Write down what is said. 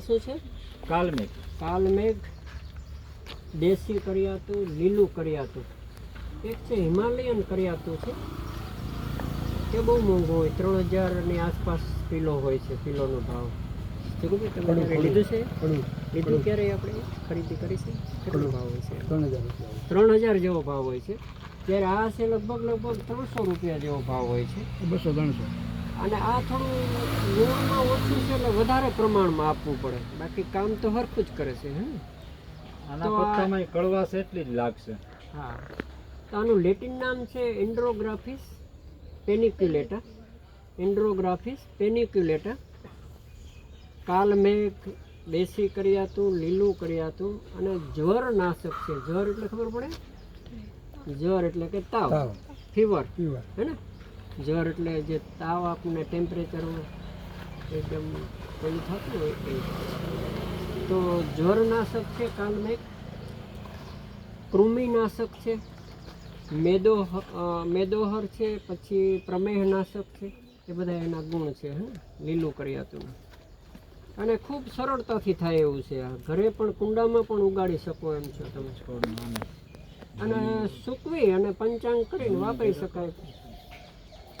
શું છે? કાલમેઘ. કાલમેઘ, દેશી કરિયાતું, લીલું કરિયાતું. એક છે હિમાલયન કરિયાતું છે, તે બહુ મોંઘું હોય, 3000ની આસપાસ કિલો હોય છે, કિલોનો ભાવ. જગુભાઈ તમે ક્યારે લીધું છે? લીધું ક્યારે આપણે ખરીદી કરી છે? કેટલો ભાવ હોય છે? 3000 જેવો ભાવ હોય છે. ત્યારે આ છે લગભગ 300 રૂપિયા જેવો ભાવ હોય છે. 200-300. અને આ થોડું ગુણમાં ઓછું છે એટલે વધારે પ્રમાણમાં આપવું પડે, બાકી કામ તો હરખું જ કરે છે. આના પત્તામાં કડવાશ એટલી જ લાગશે. હા, તો આનું લેટિન નામ છે એન્ડ્રોગ્રાફિસ પેનિક્યુલેટા. એન્ડ્રોગ્રાફિસ પેનિક્યુલેટા. કાલમેઘ, દેશી કરિયાતું, લીલું કરિયાતું અને જરનાશક છે. જર એટલે ખબર પડે? જર એટલે કે તાવ, ફીવર, હે ને? જર એટલે જે તાવ આપણને ટેમ્પરેચર એકદમ પેલું થતું હોય એ. તો જરનાશક છે કાલમેઘ. કૃમિનાશક છે, મેદોહર છે, પછી પ્રમેહનાશક છે. એ બધા એના ગુણ છે. લીલું કરિયાતું અને ખૂબ સરળતાથી થાય એવું છે. આ ઘરે પણ કુંડામાં પણ ઉગાડી શકો એમ છો તમે. અને સૂકવી અને પંચાંગ કરીને વાપરી શકાય.